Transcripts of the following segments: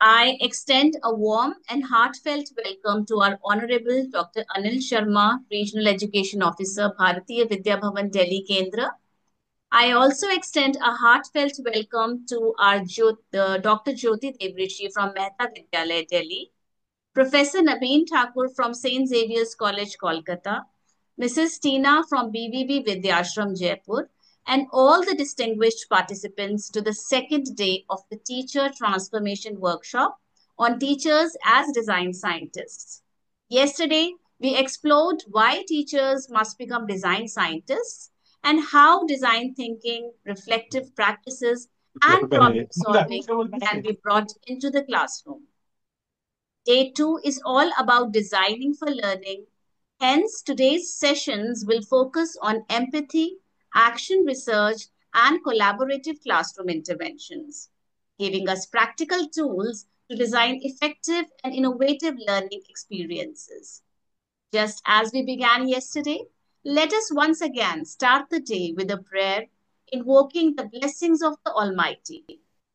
I extend a warm and heartfelt welcome to our Honorable Dr. Anil Sharma, Regional Education Officer, Bharatiya Vidya Bhavan, Delhi Kendra. I also extend a heartfelt welcome to our Dr. Jyoti Devrishi from Mehta Vidyalaya, Delhi, Professor Nabeen Thakur from St. Xavier's College, Kolkata, Mrs. Tina from BVB Vidyashram, Jaipur, and all the distinguished participants to the second day of the Teacher Transformation Workshop on Teachers as Design Scientists. Yesterday, we explored why teachers must become design scientists and how design thinking, reflective practices, and problem solving can be brought into the classroom. Day two is all about designing for learning. Hence, today's sessions will focus on empathy, action research, and collaborative classroom interventions, giving us practical tools to design effective and innovative learning experiences. Just as we began yesterday, let us once again start the day with a prayer invoking the blessings of the Almighty.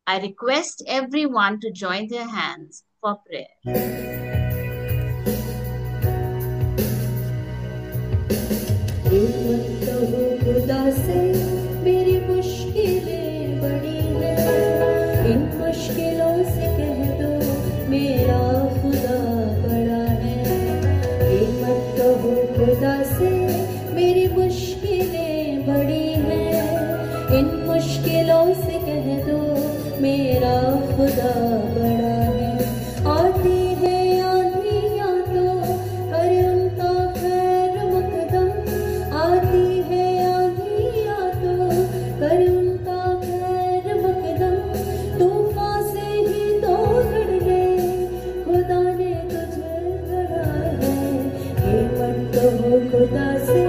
I request everyone to join their hands for prayer. हिम्मत हो खुदा से मेरी मुश्किलें बड़ी हैं इन मुश्किलों से कह दो मेरा खुदा बड़ा है हिम्मत हो खुदा से मेरी मुश्किलें बड़ी हैं इन मुश्किलों से कह दो मेरा खुदा बड़ा है आती है आंधियां तो हर उनका खैर मकदम आती है आंधियां तो कर उनका खैर मकदम तूफान से ही तो लड़ गए खुदा ने तुझे लड़ा है हिम्मत हो खुदा से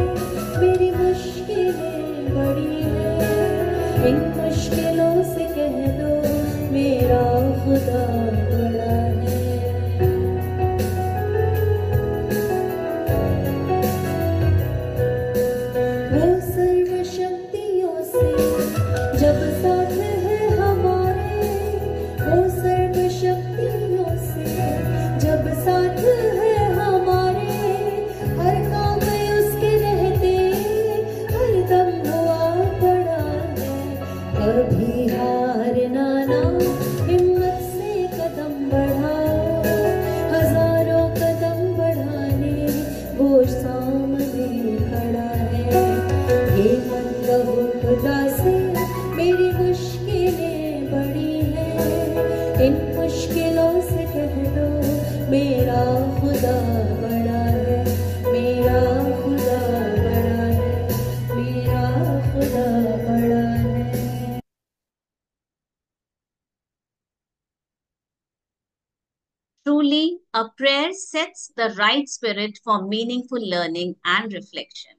मेरी मुश्किलें बड़ी हैं इन मुश्किलों से कह दो मेरा खुदा बड़ा है वो सर्वशक्तियों से जब साथ है हमारे वो सर्वशक्तियों से जब साथ है हमारे हर काम में उसके रहते हर दम हुआ पड़ा है कभी हारना ना हिम्मत से कदम बढ़ाओ हजारों कदम बढ़ाने वो सामने खड़ा है ये मन कहो खुदा से मेरी मुश्किलें बड़ी हैं इन मुश्किलों से कह दो मेरा खुदा बड़ा है मेरा खुदा बड़ा है मेरा खुदा बड़ा है Truly, a prayer sets the right spirit for meaningful learning and reflection.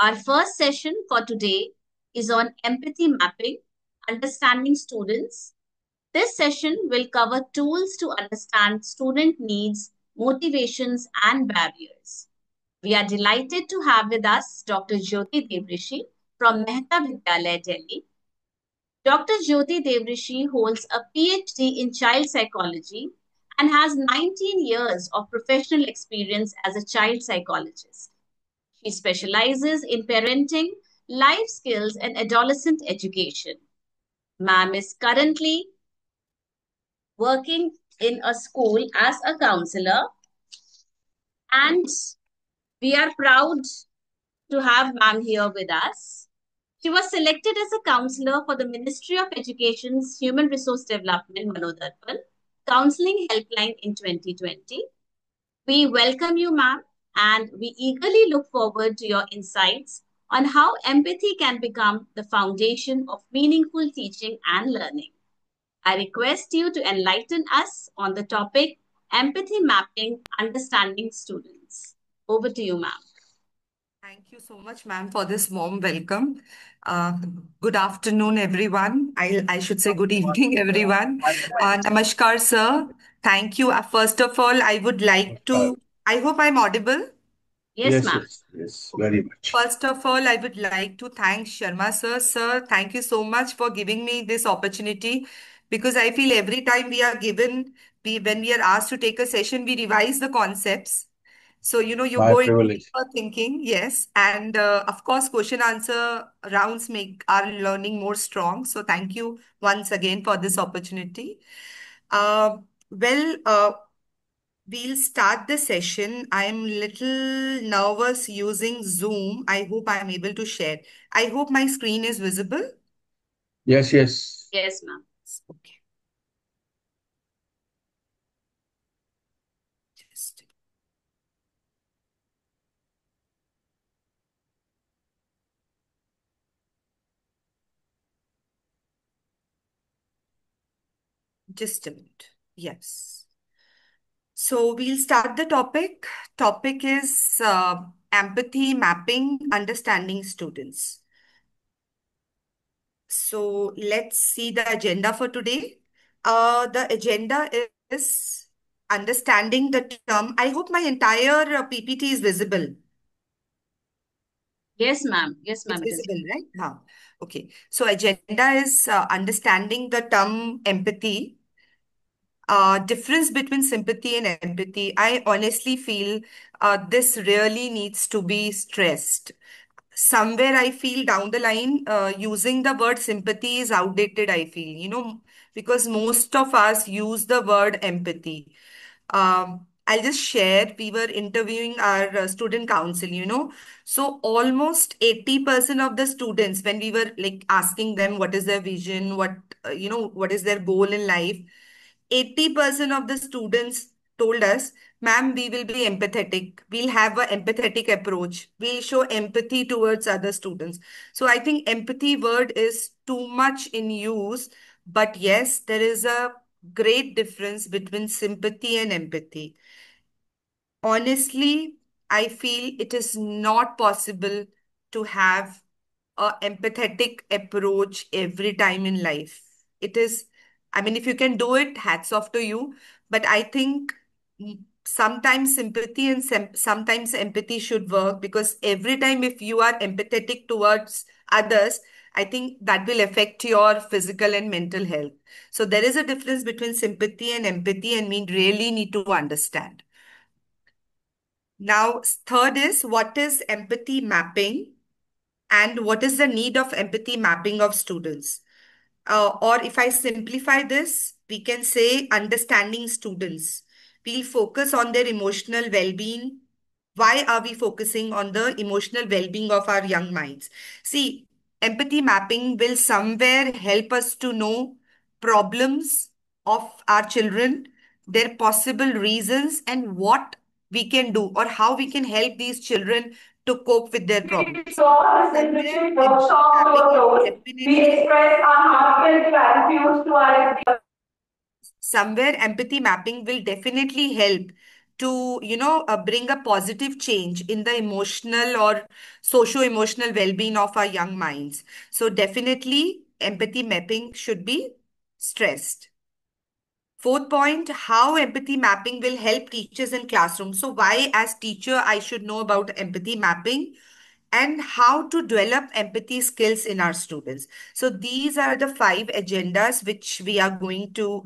Our first session for today is on empathy mapping, understanding students. This session will cover tools to understand student needs, motivations, and barriers. We are delighted to have with us Dr. Jyoti Devrishi from Mehta Vidyalaya, Delhi. Dr. Jyoti Devrishi holds a PhD in child psychology and has 19 years of professional experience as a child psychologist. She specializes in parenting, life skills, and adolescent education. Ma'am is currently working in a school as a counselor, and we are proud to have Ma'am here with us. She was selected as a counselor for the Ministry of Education's Human Resource Development Manodarpan Counseling Helpline in 2020. We welcome you, ma'am, and we eagerly look forward to your insights on how empathy can become the foundation of meaningful teaching and learning. I request you to enlighten us on the topic empathy mapping, understanding students. Over to you, ma'am. Thank you so much, ma'am, for this warm welcome. Uh, Good afternoon, everyone. I should say good evening, everyone. Namaskar, sir. Thank you. First of all, I would like to, I hope I'm audible. Yes, ma'am. Yes, very much. First of all, I would like to thank Sharma sir. Sir, thank you so much for giving me this opportunity because I feel every time we are given, when we are asked to take a session, we revise the concepts. So, you My go into privilege. deeper thinking, yes. And of course, question answer rounds make our learning more strong. So, thank you once again for this opportunity. Uh, well, we'll start the session. I'm little nervous using Zoom. I hope I'm able to share. I hope my screen is visible. Yes. Yes, ma'am. Okay, just just a minute. Yes. So we'll start the topic. Topic is empathy mapping, understanding students. So let's see the agenda for today. The agenda is understanding the term. I hope my entire PPT is visible. Yes, ma'am. Yes, It's ma'am. It is. visible, right? Huh. Okay. So agenda is understanding the term empathy. Difference between sympathy and empathy. I honestly feel this really needs to be stressed. Somewhere I feel down the line, using the word sympathy is outdated, I feel, because most of us use the word empathy. I'll just share, we were interviewing our student council, so almost 80% of the students, when we were like asking them what is their vision, what is their goal in life, 80% of the students told us, ma'am, we will be empathetic. We'll have an empathetic approach. We'll show empathy towards other students. So I think empathy word is too much in use. But yes, there is a great difference between sympathy and empathy. Honestly, I feel it is not possible to have a empathetic approach every time in life. It is, I mean, if you can do it, hats off to you. But I think sometimes sympathy and sometimes empathy should work because every time if you are empathetic towards others, I think that will affect your physical and mental health. So there is a difference between sympathy and empathy, and we really need to understand. Now, third is what is empathy mapping and what is the need of empathy mapping of students? Or if I simplify this, we can say understanding students. We'll focus on their emotional well-being. Why are we focusing on the emotional well-being of our young minds? See, empathy mapping will somewhere help us to know problems of our children, their possible reasons, and what we can do or how we can help these children to cope with their problems. This Somewhere enriching empathy workshop to mapping a will close. We definitely express our heartfelt gratitude to our somewhere empathy mapping will definitely help to bring a positive change in the emotional or socio emotional well-being of our young minds. So definitely empathy mapping should be stressed. Fourth point, how empathy mapping will help teachers in classrooms. So why as teacher I should know about empathy mapping and how to develop empathy skills in our students. So these are the five agendas which we are going to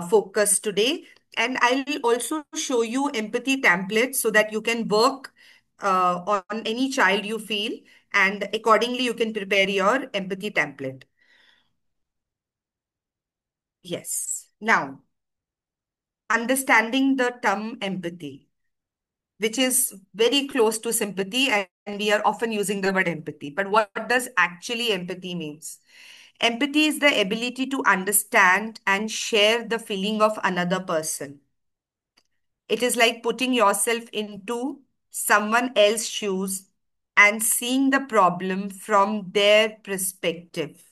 focus today. And I'll also show you empathy templates so that you can work on any child you feel, and accordingly you can prepare your empathy template. Yes. Now, understanding the term empathy, which is very close to sympathy, and we are often using the word empathy. But what does actually empathy means? Empathy is the ability to understand and share the feeling of another person. It is like putting yourself into someone else's shoes and seeing the problem from their perspective.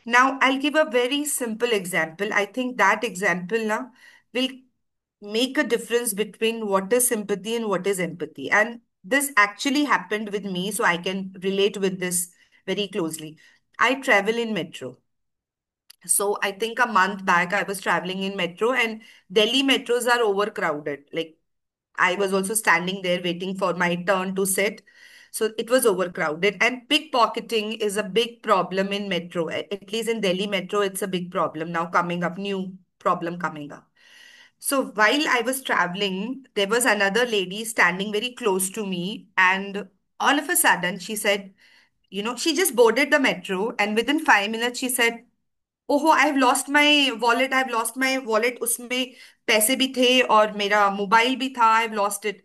Now, I'll give a very simple example. I think that example now will make a difference between what is sympathy and what is empathy. And this actually happened with me, so I can relate with this very closely. I travel in metro. So I think a month back I was traveling in metro, and Delhi metros are overcrowded. Like I was also standing there waiting for my turn to sit. So it was overcrowded. And pickpocketing is a big problem in metro. At least in Delhi metro, it's a big problem now coming up, new problem coming up. So while I was traveling, there was another lady standing very close to me. And all of a sudden, she said, she just boarded the metro. And within 5 minutes, she said, ओहो I have lost my wallet, I have lost my wallet, उसमें पैसे भी थे और मेरा mobile भी था, I have lost it.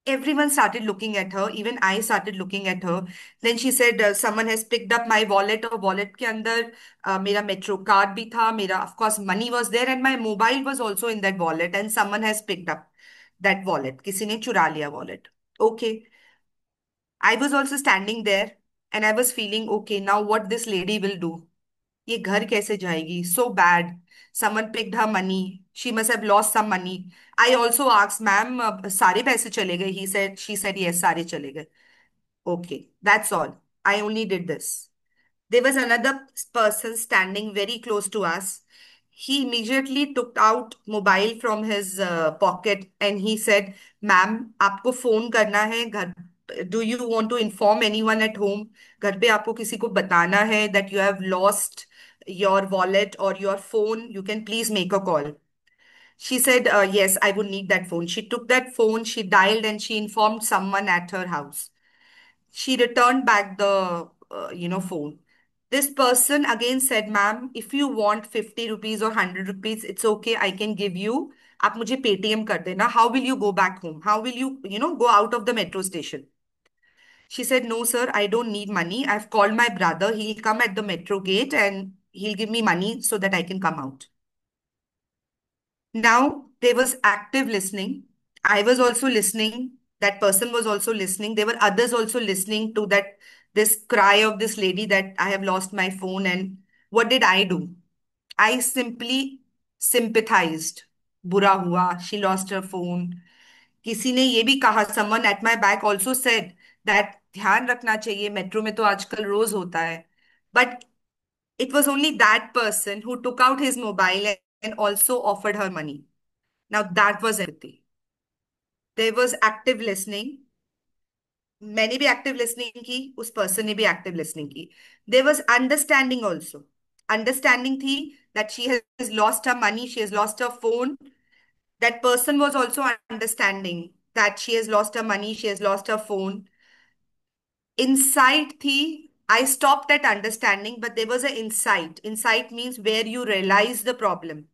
Everyone started looking at her, even I started looking at her. Then she said, someone has picked up my wallet. और wallet के अंदर मेरा metro card भी था, मेरा of course money was there and my mobile was also in that wallet and someone has picked up that wallet. किसी ने चुरा लिया wallet. Okay. I was also standing there and I was feeling, okay, now what this lady will do? ये घर कैसे जाएगी? So bad. Someone picked her money. She must have lost some money. I also asked, ma'am, सारे पैसे चले गए? She said, yes, सारे चले गए. Okay, that's all. I only did this. There was another person standing very close to us. He immediately took out mobile from his pocket and he said, "Ma'am, आपको phone करना है घर? Do you want to inform anyone at home? घर पे आपको किसी को बताना है that you have lost your wallet or your phone? You can please make a call." She said, "Yes, I would need that phone." She took that phone, she dialed, and she informed someone at her house. She returned back the phone. This person again said, "Ma'am, if you want 50 rupees or 100 rupees, it's okay, I can give you. आप मुझे Paytm कर देना. How will you go back home? How will you, go out of the metro station?" She said, "No, sir, I don't need money. I've called my brother. He'll come at the metro gate and he'll give me money so that I can come out." Now there was active listening. I was also listening. That person was also listening. There were others also listening to that this cry of this lady that I have lost my phone. And what did I do? I simply sympathized. बुरा हुआ. She lost her phone. किसी ने ये भी कहा, someone at my back also said that ध्यान रखना चाहिए, मेट्रो में तो आजकल रोज होता है. But it was only that person who took out his mobile and also offered her money. Now that was empathy. There was active listening. मैंने भी active listening की, उस person ने भी active listening की. There was understanding also. Understanding थी that she has lost her money, she has lost her phone. That person was also understanding that she has lost her money, she has lost her phone. Insight thi, I stopped at understanding, but there was an insight. Insight means where you realize the problem,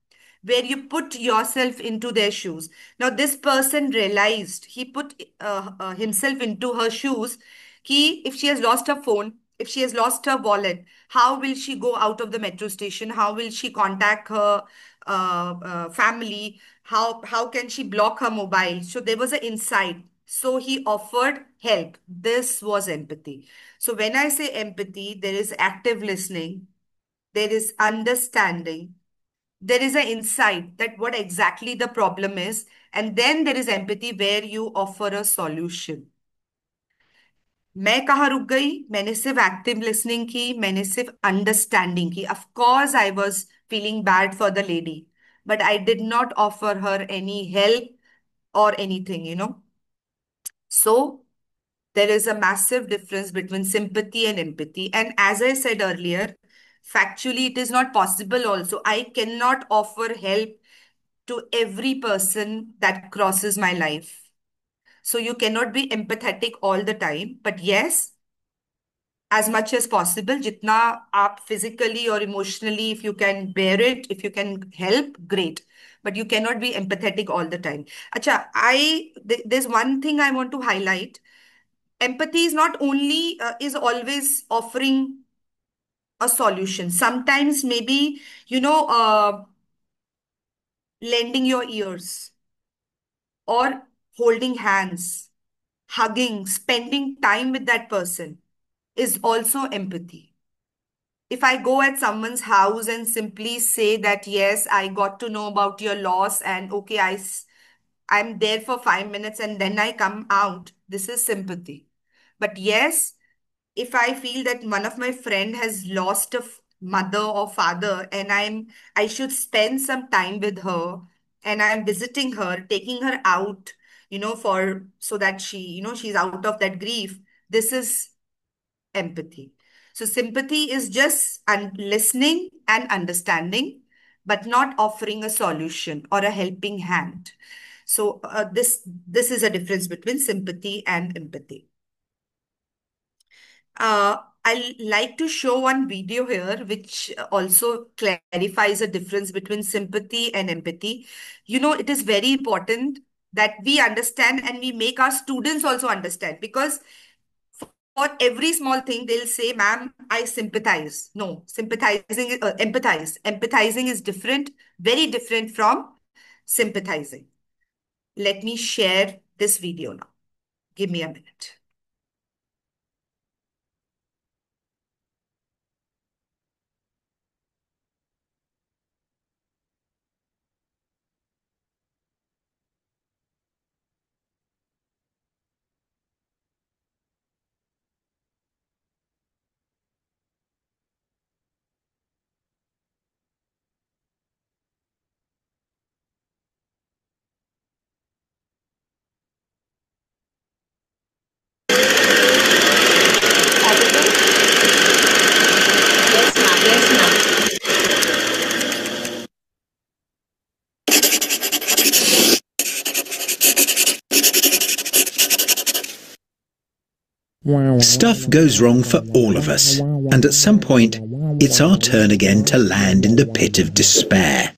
where you put yourself into their shoes. Now this person realized, he put himself into her shoes. If she has lost her phone, if she has lost her wallet, how will she go out of the metro station? How will she contact her family? How can she block her mobile? So there was an insight. So he offered help. This was empathy. So when I say empathy, there is active listening, there is understanding, there is an insight that what exactly the problem is, and then there is empathy where you offer a solution. मैं कहाँ रुक गई? मैंने सिर्फ active listening की, मैंने सिर्फ understanding की. Of course I was feeling bad for the lady, but I did not offer her any help or anything. So there is a massive difference between sympathy and empathy. And as I said earlier, factually, it is not possible also. I cannot offer help to every person that crosses my life. So you cannot be empathetic all the time. But yes, as much as possible, jitna aap physically or emotionally, if you can bear it, if you can help, great. But you cannot be empathetic all the time. Acha, there's one thing I want to highlight. Empathy is not only is always offering a solution. Sometimes maybe lending your ears or holding hands, hugging, spending time with that person is also empathy. If I go at someone's house and simply say that, yes, I got to know about your loss and okay, I'm there for 5 minutes and then I come out, this is sympathy. But yes, if I feel that one of my friend has lost a mother or father and I should spend some time with her and I'm visiting her, taking her out, so that she's out of that grief. This is empathy. So sympathy is just listening and understanding, but not offering a solution or a helping hand. So this is a difference between sympathy and empathy. I'd like to show one video here, which also clarifies the difference between sympathy and empathy. It is very important that we understand and we make our students also understand, because for every small thing, they'll say, ma'am, I sympathize. No, empathize. Empathizing is different, very different from sympathizing. Let me share this video now. Give me a minute. Yes, ma'am. Yes, ma'am. Stuff goes wrong for all of us, and at some point, it's our turn again to land in the pit of despair.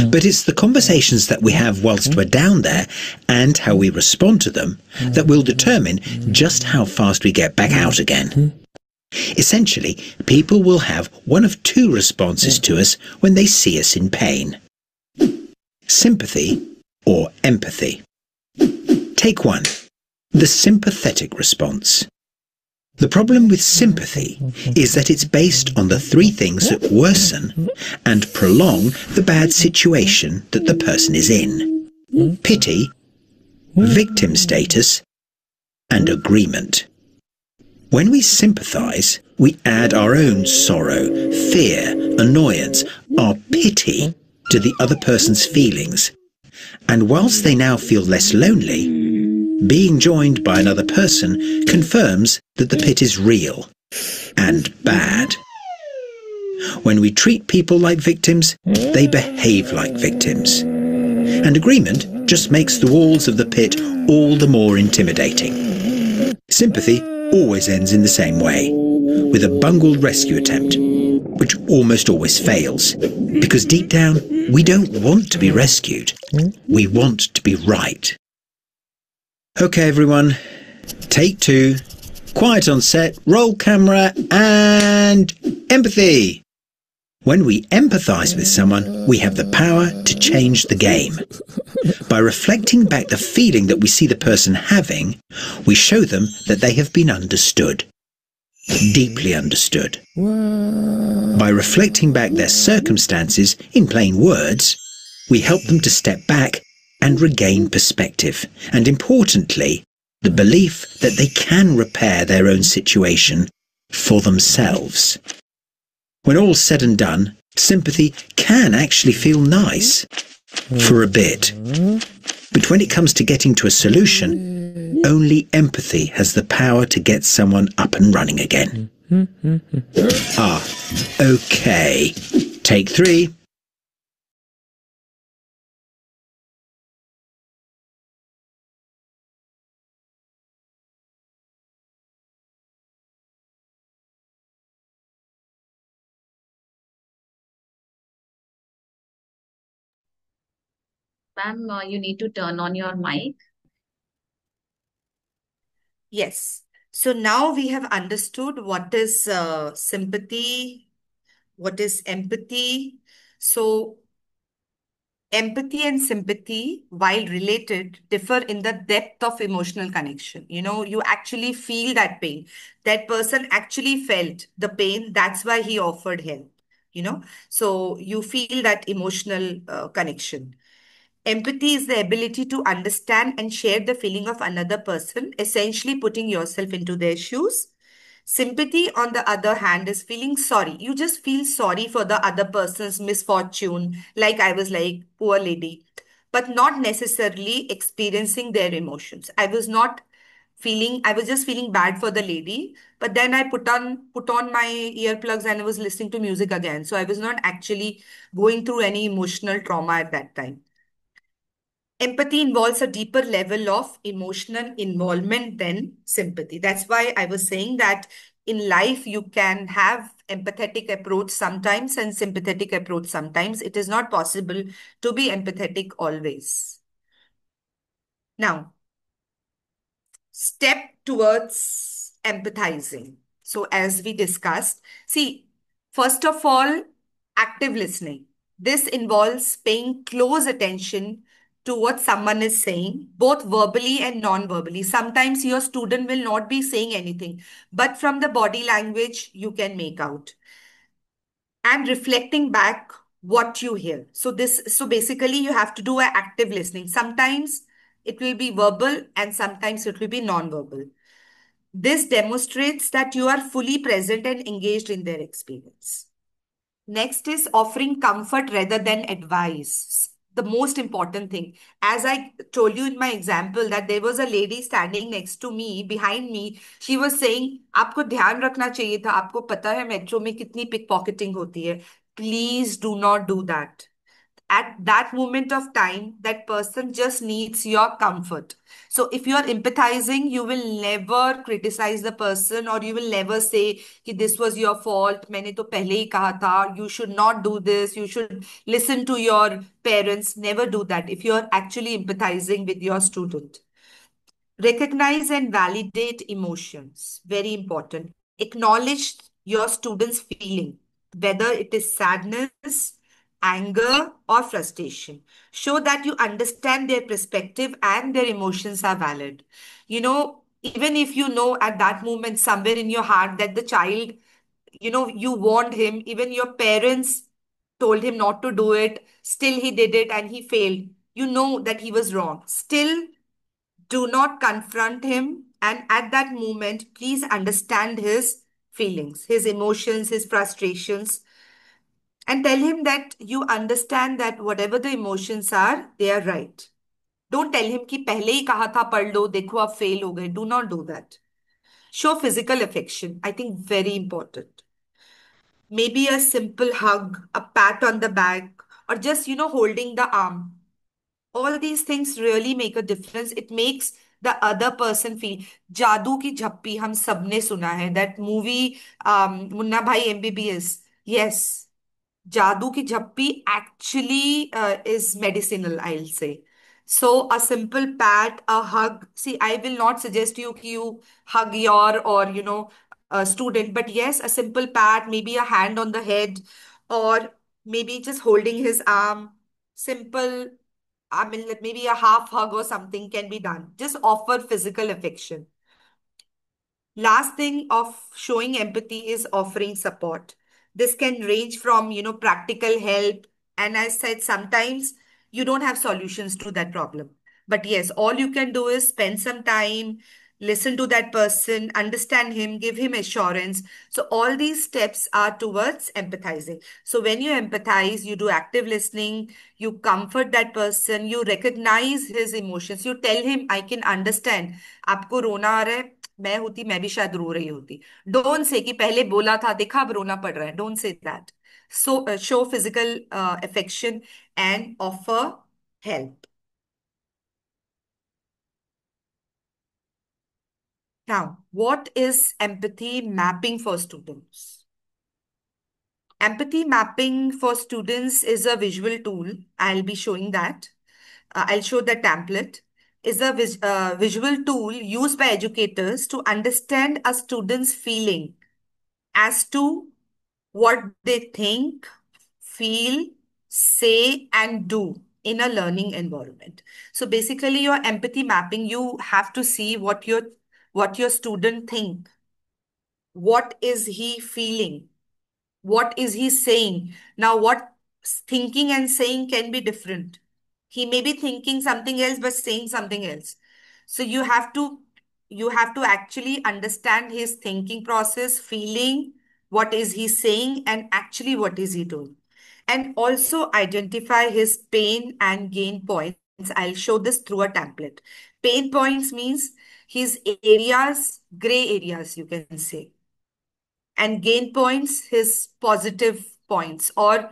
But it's the conversations that we have whilst we're down there and how we respond to them that will determine just how fast we get back out again. Essentially, people will have one of two responses to us when they see us in pain: sympathy or empathy. Take one, the sympathetic response. The problem with sympathy is that it's based on the three things that worsen and prolong the bad situation that the person is in: pity, victim status, and agreement. When we sympathise, we add our own sorrow, fear, annoyance, our pity to the other person's feelings. And whilst they now feel less lonely, being joined by another person confirms that the pit is real and bad. When we treat people like victims, they behave like victims. And agreement just makes the walls of the pit all the more intimidating. Sympathy always ends in the same way, with a bungled rescue attempt, which almost always fails, because deep down, we don't want to be rescued. We want to be right. Okay, everyone, take two, quiet on set, roll camera, and empathy. When we empathise with someone, we have the power to change the game. By reflecting back the feeling that we see the person having, we show them that they have been understood. Deeply understood. By reflecting back their circumstances in plain words, we help them to step back and regain perspective, and importantly, the belief that they can repair their own situation for themselves. When all's said and done, sympathy can actually feel nice for a bit. But when it comes to getting to a solution, only empathy has the power to get someone up and running again. Okay. Take three. Ma'am, you need to turn on your mic. Yes. So now we have understood what is sympathy, what is empathy. So empathy and sympathy, while related, differ in the depth of emotional connection. You actually feel that pain. That person actually felt the pain. That's why he offered help. So you feel that emotional connection. Empathy is the ability to understand and share the feeling of another person, essentially putting yourself into their shoes. Sympathy, on the other hand, is feeling sorry. You just feel sorry for the other person's misfortune. Like I was like, poor lady. but not necessarily experiencing their emotions. I was just feeling bad for the lady, but then I put on my earplugs and I was listening to music again. So I was not actually going through any emotional trauma at that time. Empathy involves a deeper level of emotional involvement than sympathy. That's why I was saying that in life you can have empathetic approach sometimes and sympathetic approach sometimes. It is not possible to be empathetic always. Now, step towards empathizing. So, as we discussed, see, first of all, active listening. This involves paying close attention to what someone is saying, both verbally and non verbally. Sometimes your student will not be saying anything, but from the body language, you can make out and reflecting back what you hear. So basically you have to do an active listening. Sometimes it will be verbal and sometimes it will be non-verbal. This demonstrates that you are fully present and engaged in their experience. Next is offering comfort rather than advice. The most important thing. As I told you in my example, that there was a lady standing next to me, behind me. She was saying, आपको ध्यान रखना चाहिए था. आपको पता है metro में कितनी पिक पॉकेटिंग होती है. Please do not do that. At that moment of time, that person just needs your comfort. So if you are empathizing, you will never criticize the person or you will never say कि this was your fault. मैंने तो पहले ही कहा था. You should not do this. You should listen to your parents. Never do that if you are actually empathizing with your student. Recognize and validate emotions. Very important. Acknowledge your student's feeling, whether it is sadness, anger, or frustration. Show that you understand their perspective and their emotions are valid. Even if you know at that moment somewhere in your heart that the child, you warned him, even your parents told him not to do it, still he did it and he failed. You know that he was wrong. Still, do not confront him. And at that moment, please understand his feelings, his emotions, his frustrations, and tell him that you understand that whatever the emotions are, they are right. Don't tell him कि पहले ही कहा था पढ़ लो देखो आप fail हो गए. Do not do that. Show physical affection. I think very important. Maybe a simple hug, a pat on the back, or just holding the arm. All these things really make a difference. It makes the other person feel. जादू की झप्पी हम सबने सुना है. That movie, Munna भाई MBBS. Yes, जादू की झप्पी actually is medicinal, I'll say. So a simple pat, a hug. See, I will not suggest you hug your or a student, but yes, a simple pat, maybe a hand on the head, or maybe just holding his arm. Simple, I mean, like maybe a half hug or something can be done. Just offer physical affection. Last thing of showing empathy is offering support. This can range from, practical help. And as said, sometimes you don't have solutions to that problem. But yes, all you can do is spend some time, listen to that person, understand him, give him assurance. So all these steps are towards empathizing. So when you empathize, you do active listening, you comfort that person, you recognize his emotions, you tell him, I can understand. आपको रोना आ रहा है, मैं होती मैं भी शायद रो रही होती. डोंट से कि पहले बोला था देखा अब रोना पड़ रहा है. Don't say that. So show physical affection and offer help. Now, what is empathy mapping for students? Empathy mapping for students is a visual tool. I'll be showing that. I'll show the template. Is a visual tool used by educators to understand a student's feeling as to what they think, feel, say, and do in a learning environment. So basically, your empathy mapping, you have to see what your student think. What is he feeling? What is he saying? Now, what thinking and saying can be different. He may be thinking something else but saying something else. So you have to actually understand his thinking process, feeling, what is he saying, and actually what is he doing. And also identify his pain and gain points I'll show this through a template. Pain points means his areas, gray areas, you can say. And gain points, his positive points, or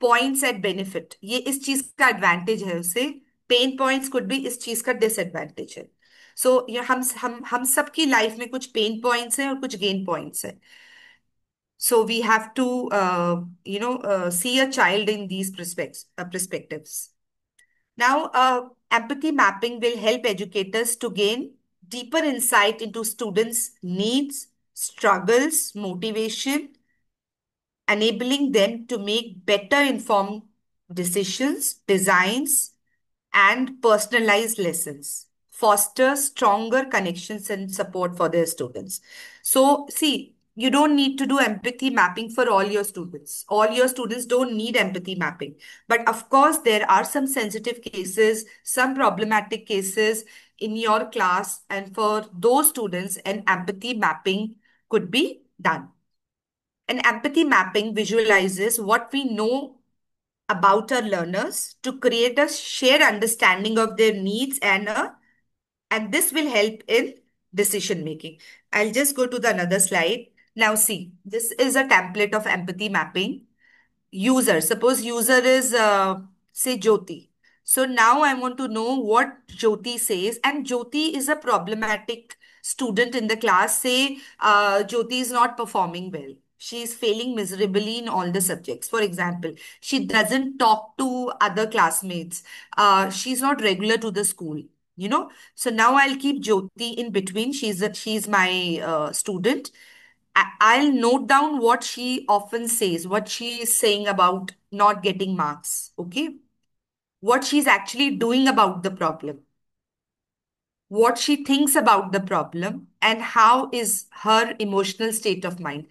points at benefit. ये इस चीज का advantage है उसे. Pain points could be इस चीज का disadvantage है. So ये हम सबकी लाइफ में कुछ pain points हैं और कुछ gain points हैं. So we have to, see a child in these perspectives. Now, empathy mapping will help educators to gain deeper insight into students' needs, struggles, motivation, enabling them to make better informed decisions, designs, and personalized lessons, foster stronger connections and support for their students. So, see, you don't need to do empathy mapping for all your students. All your students don't need empathy mapping. But of course, there are some sensitive cases, some problematic cases in your class, and for those students, an empathy mapping could be done. An empathy mapping visualizes what we know about our learners to create a shared understanding of their needs, and this will help in decision making. I'll just go to the another slide. Now see, this is a template of empathy mapping. User, suppose user is say Jyoti. So now I want to know what Jyoti says, and Jyoti is a problematic student in the class. Say Jyoti is not performing well. She is failing miserably in all the subjects. For example, she doesn't talk to other classmates. She's not regular to the school. So now I'll keep Jyoti in between. She's my student. I'll note down what she often says, what she is saying about not getting marks. Okay. What she's actually doing about the problem, what she thinks about the problem, and how is her emotional state of mind.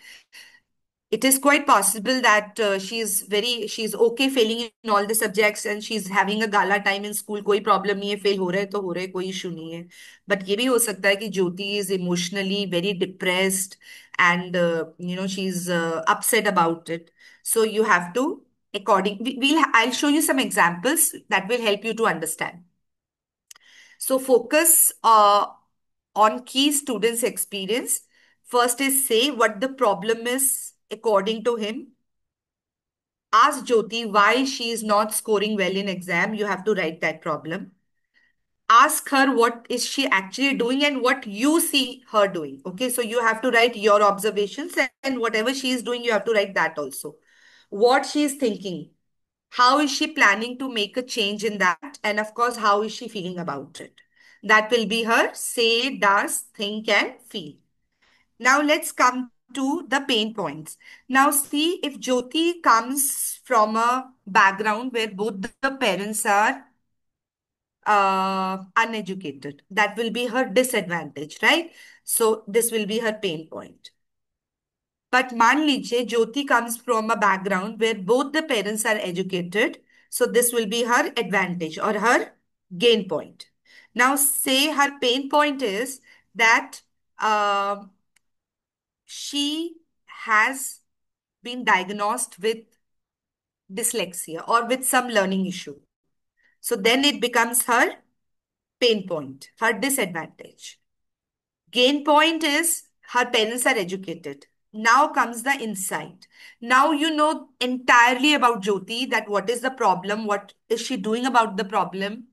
It is quite possible that she's okay failing in all the subjects and she's having a gala time in school. कोई problem नहीं है, fail हो रहा है तो हो रहा है, कोई issue नहीं है. But ये भी हो सकता है कि ज्योति is emotionally very depressed and she's upset about it. So you have to I'll show you some examples that will help you to understand. So focus on key students' experience. First is say what the problem is according to him. Ask Jyoti why she is not scoring well in exam. You have to write that problem. Ask her what is she actually doing and what you see her doing. Okay, so you have to write your observations, and whatever she is doing, you have to write that also. What she is thinking. How is she planning to make a change in that? And of course, how is she feeling about it? That will be her say, does, think, and feel. Now let's come to the pain points. Now see, if Jyoti comes from a background where both the parents are uneducated, that will be her disadvantage, right? So this will be her pain point. But मान लीजिए Jyoti comes from a background where both the parents are educated, so this will be her advantage or her gain point. Now say her pain point is that she has been diagnosed with dyslexia or with some learning issue. So then it becomes her pain point, her disadvantage. Gain point is her parents are educated. Now comes the insight. Now you know entirely about Jyoti, that what is the problem, what is she doing about the problem,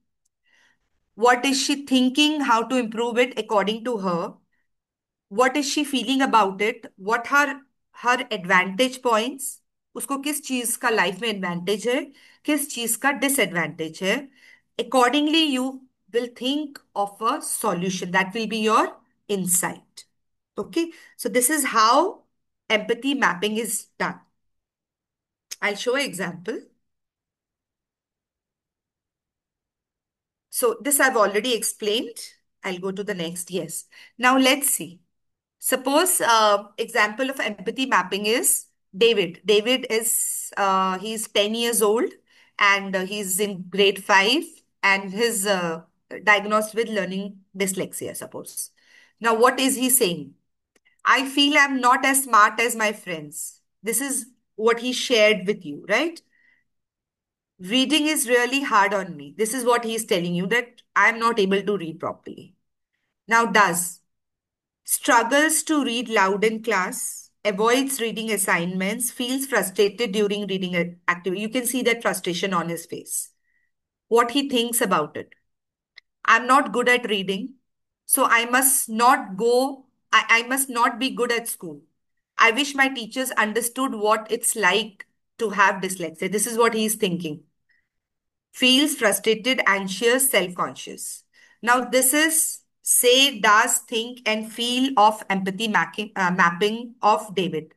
what is she thinking, how to improve it according to her, what is she feeling about it, what are her advantage points, उसको किस चीज का life में advantage है, किस चीज का disadvantage है. Accordingly, you will think of a solution. That will be your insight. Okay, so this is how empathy mapping is done. I'll show an example. So this I've already explained. I'll go to the next. Yes. Now let's see. Suppose example of empathy mapping is David. David is he's 10 years old and he's in grade 5 and he's diagnosed with learning dyslexia, suppose. Now what is he saying? I feel I'm not as smart as my friends. This is what he shared with you, right? Reading is really hard on me. This is what he's telling you, that I'm not able to read properly. Now, does struggles to read loud in class, avoids reading assignments, feels frustrated during reading activity. You can see that frustration on his face. What he thinks about it. I'm not good at reading, so I must not go, I must not be good at school. I wish my teachers understood what it's like to have dyslexia. This is what he's thinking. Feels frustrated, anxious, self-conscious. Now, this is say, does, think, and feel of empathy mapping of David.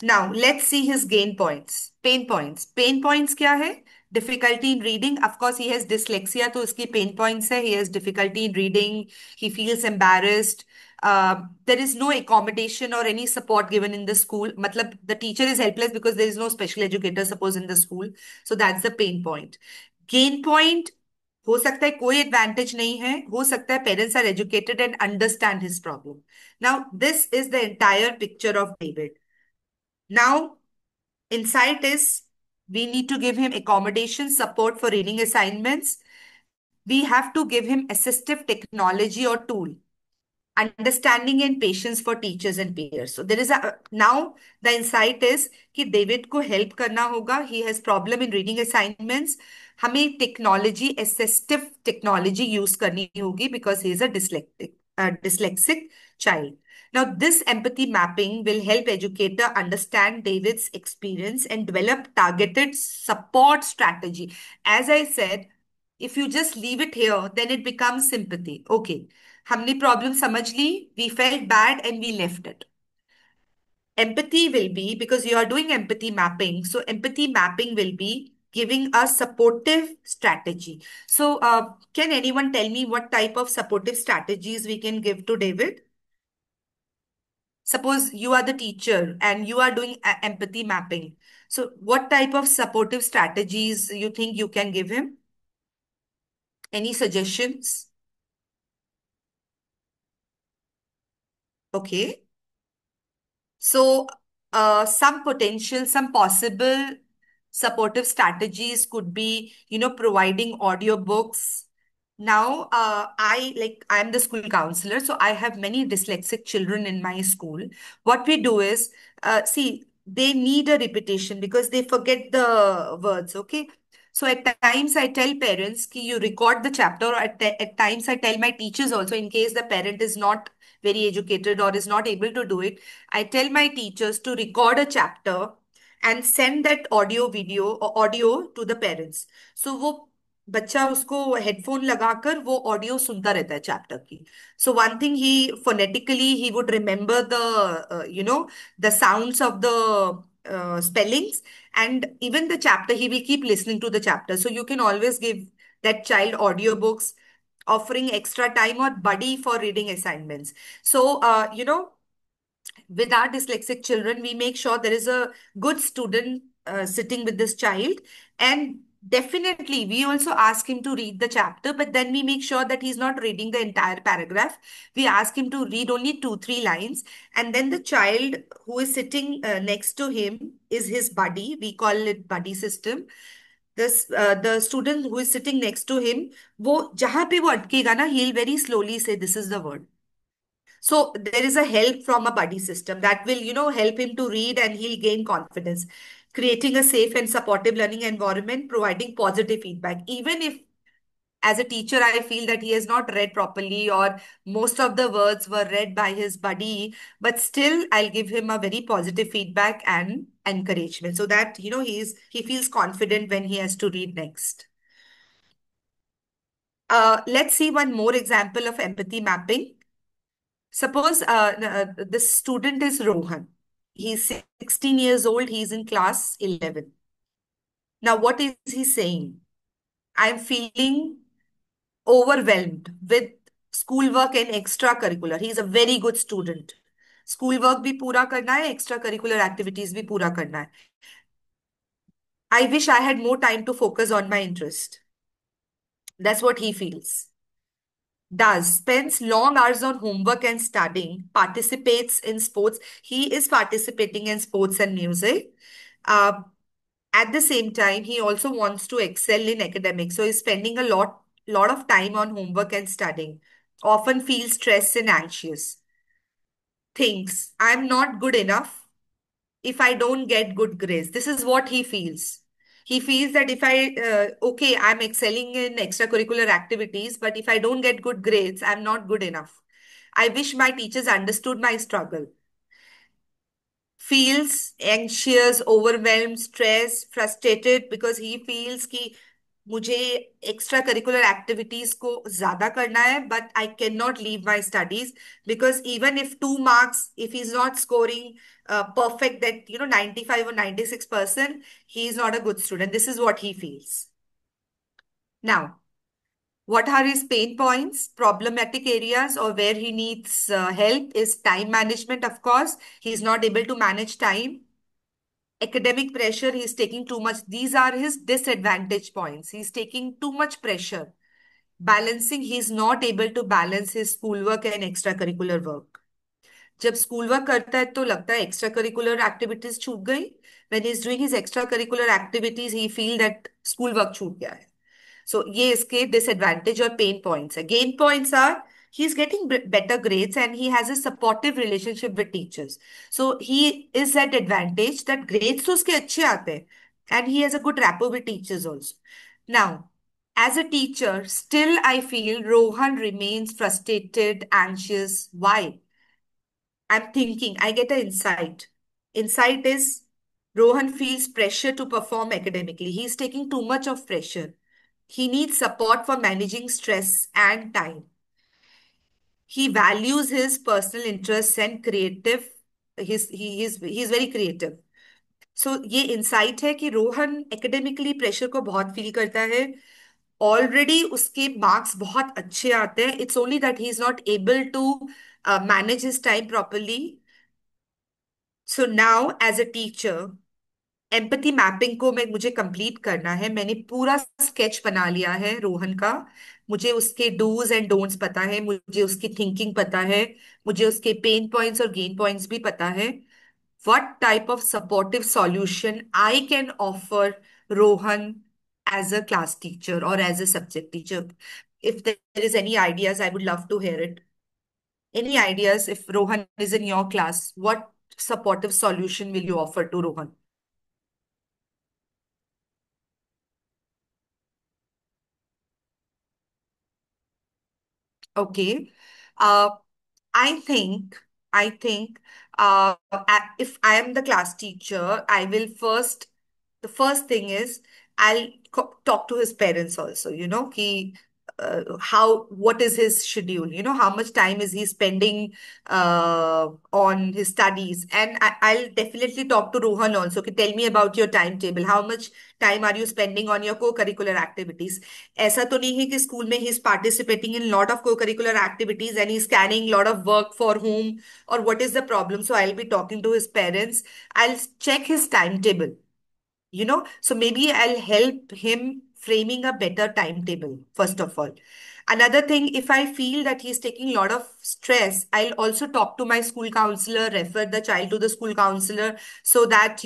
Now, let's see his gain points. Pain points. Pain points क्या है? Difficulty in reading. Of course, he has dyslexia, तो उसकी pain points है. He has difficulty in reading. He feels embarrassed. There is no accommodation or any support given in the school. मतलब the teacher is helpless because there is no special educator, suppose, in the school. So that's the pain point. Gain point, हो सकता है कोई advantage नहीं है. हो सकता है parents are educated and understand his problem. Now, this is the entire picture of David. Now, insight is we need to give him accommodation, support for reading assignments. We have to give him assistive technology or tool, understanding and patience for teachers and peers. So there is a now the insight is कि David को help करना होगा. He has problem in reading assignments. हमें technology assistive technology use करनी होगी because he is a dyslexic child. Now, this empathy mapping will help educator understand David's experience and develop targeted support strategy. As I said, if you just leave it here, then it becomes sympathy. Okay, हमने problem समझ ली, we felt bad and we left it. Empathy will be, because you are doing empathy mapping, so empathy mapping will be giving a supportive strategy. So, can anyone tell me what type of supportive strategies we can give to David? Suppose you are the teacher and you are doing empathy mapping. So, what type of supportive strategies you think you can give him? Any suggestions? Okay. So, some potential, some possible supportive strategies could be, providing audiobooks. Now, I'm the school counselor, so I have many dyslexic children in my school. What we do is, see, they need a repetition because they forget the words, okay? So at times I tell parents कि you record the chapter, or at times I tell my teachers also, in case the parent is not very educated or is not able to do it, I tell my teachers to record a chapter and send that audio to the parents. So वो बच्चा उसको headphone लगाकर वो audio सुनता रहता है chapter की. So one thing, he phonetically he would remember the sounds of the spellings, and even the chapter he will keep listening to the chapter. So you can always give that child audiobooks, offering extra time or buddy for reading assignments. So with our dyslexic children, we make sure there is a good student sitting with this child. And definitely, we also ask him to read the chapter, but then we make sure that he's not reading the entire paragraph. We ask him to read only 2, 3 lines. And then the child who is sitting next to him is his buddy. We call it buddy system. The student who is sitting next to him, वो जहाँ पे वो अटकेगा ना, he'll very slowly say, this is the word. So there is a help from a buddy system that will, help him to read and he'll gain confidence. Creating a safe and supportive learning environment, providing positive feedback. Even if as a teacher, I feel that he has not read properly or most of the words were read by his buddy, but still I'll give him a very positive feedback and encouragement so that, he feels confident when he has to read next. Let's see one more example of empathy mapping. Suppose the student is Rohan. He's 16 years old. He's in class 11. Now, what is he saying? I'm feeling overwhelmed with schoolwork and extracurricular. He's a very good student. Schoolwork भी पूरा करना है, extracurricular activities भी पूरा करना है. I wish I had more time to focus on my interest. That's what he feels. Spends long hours on homework and studying, participates in sports. He is participating in sports and music. Uh, At the same time, he also wants to excel in academics. So he's spending a lot of time on homework and studying. Often feels stressed and anxious. Thinks, I'm not good enough if I don't get good grades. This is what he feels. He feels that if okay, I'm excelling in extracurricular activities, but if I don't get good grades, I'm not good enough. I wish my teachers understood my struggle. Feels anxious, overwhelmed, stressed, frustrated because he feels कि मुझे extra curricular activities को ज़्यादा करना है, but I cannot leave my studies because even if 2 marks, if he's not scoring perfect, that 95 or 96%, he is not a good student. This is what he feels. Now, what are his pain points, problematic areas, or where he needs help is time management, of course. He's not able to manage time. Academic pressure, he's taking too much. These are his disadvantage points. He's taking too much pressure. Balancing, he's not able to balance his schoolwork and extracurricular work. जब school work करता है तो लगता है extra curricular activities छूट गई. When he is doing his extra curricular activities he feel that school work छूट गया है. So ये इसके disadvantage और pain points है. Gain points are he is getting better grades and he has a supportive relationship with teachers. So he is at advantage that grades तो उसके अच्छे आते हैं and he has a good rapport with teachers also. Now, as a teacher, still I feel Rohan remains frustrated, anxious. Why? I'm thinking, I get an insight. Insight is Rohan feels pressure to perform academically. He's taking too much of pressure. He needs support for managing stress and time. He values his personal interests and creative. He's very creative. सो ये insight है कि Rohan academically pressure को बहुत feel करता है. Already उसके marks बहुत अच्छे आते हैं. It's only that he is not able to manage his time properly. So now as a teacher, empathy mapping को मुझे कंप्लीट करना है. मैंने पूरा स्केच बना लिया है रोहन का. मुझे उसके डूज एंड डोंट्स पता है, मुझे उसकी थिंकिंग पता है, मुझे उसके पेन पॉइंट्स और गेन पॉइंट्स भी पता है. What type of supportive solution I can offer Rohan as a class teacher or as a subject teacher? If there is any ideas, I would love to hear it. Any ideas if Rohan is in your class, what supportive solution will you offer to Rohan? Okay. Uh, I think, if I am the class teacher, I will first, the first thing is I'll talk to his parents also, what is his schedule, how much time is he spending on his studies. And I'll definitely talk to Rohan also, okay, tell me about your timetable. How much time are you spending on your co-curricular activities? ऐसा तो नहीं है कि school में he is participating in lot of co-curricular activities and he's carrying lot of work for whom, or what is the problem. So I'll be talking to his parents. I'll check his timetable, so maybe I'll help him framing a better timetable, first of all. Another thing, if I feel that he's taking a lot of stress, I'll also talk to my school counselor, refer the child to the school counselor, so that,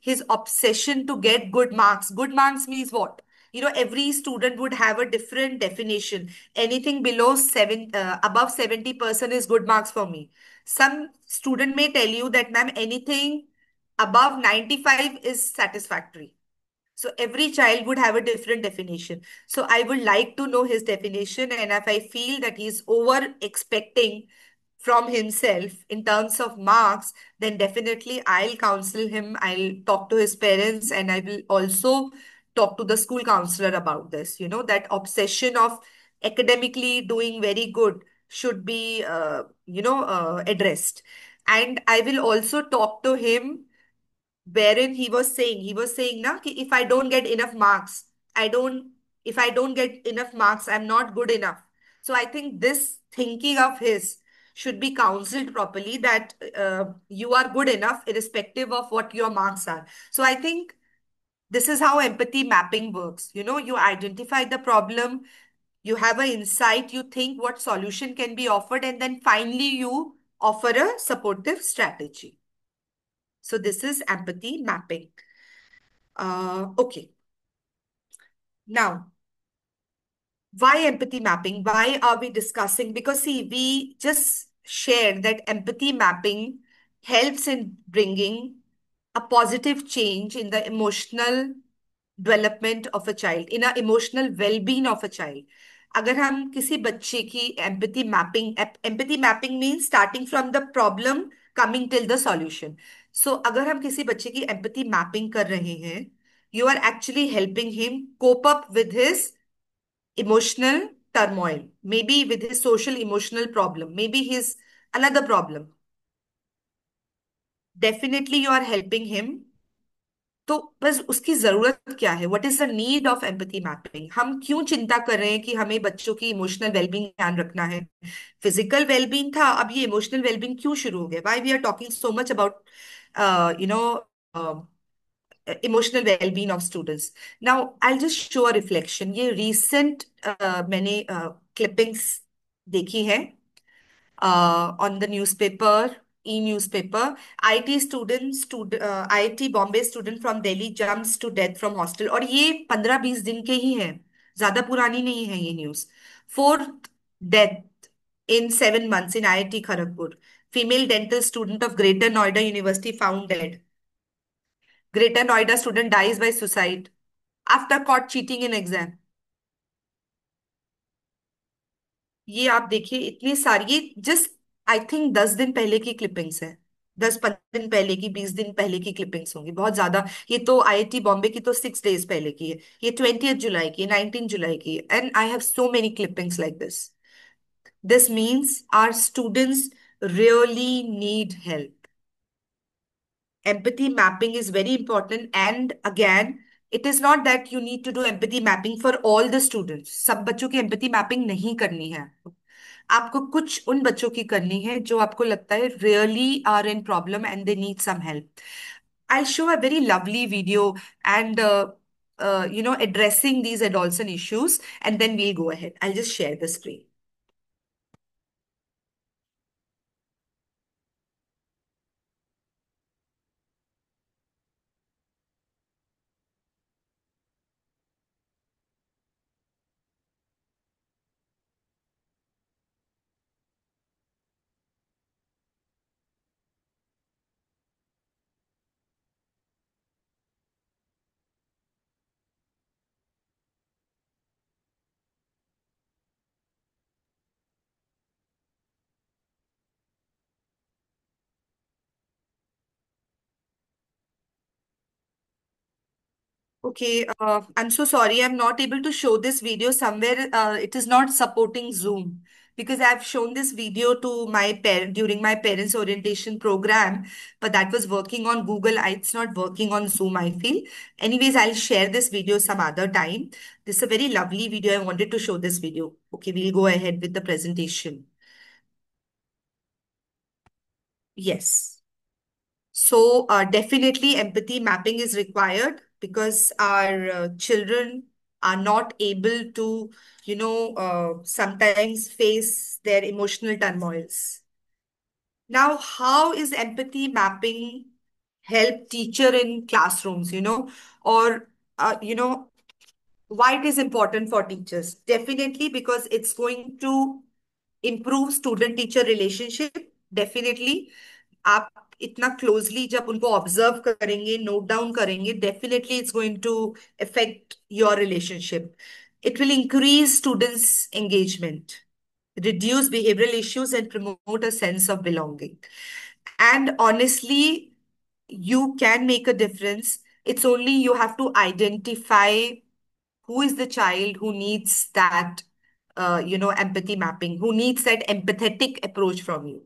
his obsession to get good marks. Good marks means what? Every student would have a different definition. Anything below above 70% is good marks for me. Some student may tell you that, ma'am, anything above 95 is satisfactory. So every child would have a different definition. So I would like to know his definition. And if I feel that he's over expecting from himself in terms of marks, then definitely I'll counsel him. I'll talk to his parents and I will also talk to the school counselor about this. That obsession of academically doing very good should be, addressed. And I will also talk to him wherein he was saying na ki if I don't get enough marks, I don't if I don't get enough marks, I'm not good enough. So I think this thinking of his should be counseled properly, that you are good enough irrespective of what your marks are. So I think this is how empathy mapping works. You identify the problem, you have an insight, you think what solution can be offered, and then finally you offer a supportive strategy. So this is empathy mapping. Okay. Now, why empathy mapping? Why are we discussing? Because see, we just shared that empathy mapping helps in bringing a positive change in the emotional development of a child, in a emotional well-being of a child. अगर हम किसी बच्चे की empathy mapping means starting from the problem coming till the solution. So अगर हम किसी बच्चे की empathy mapping कर रहे हैं, you are actually helping him cope up with his emotional turmoil, maybe with his social emotional problem, maybe his another problem. Definitely you are helping him. तो बस उसकी जरूरत क्या है, what is the need of empathy mapping? हम क्यों चिंता कर रहे हैं कि हमें बच्चों की इमोशनल वेलबींग ध्यान रखना है? फिजिकल वेलबींग था, अब ये इमोशनल वेलबींग क्यों शुरू हो गया? Why we are talking so much about you know emotional wellbeing of students? Now I just show a reflection. ये रीसेंट मैंने क्लिपिंग्स देखी है on the newspaper, e-newspaper. IT IIT Bombay student from Delhi jumps to death from hostel. और ये 15-20 दिन के ही हैं, ज्यादा पुरानी नहीं है ये news. Fourth death in 7 months in IIT Kharagpur. Female dental student of Greater Noida University found dead. Greater Noida student dies by suicide after caught cheating in exam. ये आप देखिए, इतनी सारी, ये जस्ट आई थिंक 10 दिन पहले की clippings है। 10-15 दिन पहले की, 20 दिन पहले की क्लिपिंग्स होंगी, बहुत ज्यादा। ये तो आईआईटी बॉम्बे की तो 6 days पहले की है। ये 20 जुलाई की, 19 जुलाई की, and I have so many clippings like this. This means our students really need help. Empathy mapping is very important, and again, it is not that you need to do empathy mapping for all the students. सब बच्चों की empathy mapping नहीं करनी है आपको। आपको कुछ उन बच्चों की करनी है जो आपको लगता है really are in problem and they need some help. I'll show a very lovely video and addressing these adolescent issues, and then we'll go ahead. I'll just share the screen. Okay, I'm so sorry. I'm not able to show this video somewhere. It is not supporting Zoom because I've shown this video to my parent during my parents' orientation program, but that was working on Google. It's not working on Zoom, I feel. Anyways, I'll share this video some other time. This is a very lovely video. I wanted to show this video. Okay, we'll go ahead with the presentation. Yes. So, definitely empathy mapping is required because our children are not able to, sometimes face their emotional turmoils. Now, how is empathy mapping help teacher in classrooms, or, why it is important for teachers? Definitely because it's going to improve student teacher relationship. Definitely आप इतना closely जब उनको observe करेंगे, note down करेंगे, definitely it's going to affect your relationship. It will increase students engagement, reduce behavioral issues, and promote a sense of belonging. And honestly, you can make a difference. It's only you have to identify who is the child who needs that empathy mapping, who needs that empathetic approach from you.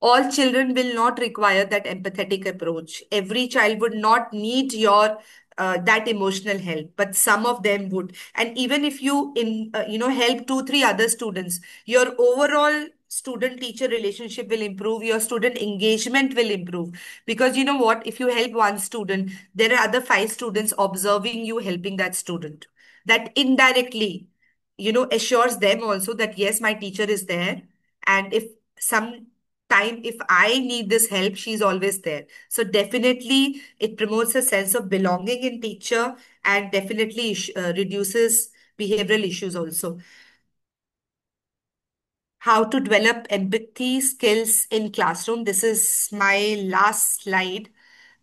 All children will not require that empathetic approach. Every child would not need your that emotional help, but some of them would. And even if you help 2-3 other students, your overall student teacher relationship will improve, your student engagement will improve. Because you know what, if you help one student, there are other 5 students observing you helping that student. That indirectly assures them also that yes, my teacher is there. And if some time if I need this help, she's always there. So definitely it promotes a sense of belonging in teacher and definitely reduces behavioral issues also. How to develop empathy skills in classroom. This is my last slide.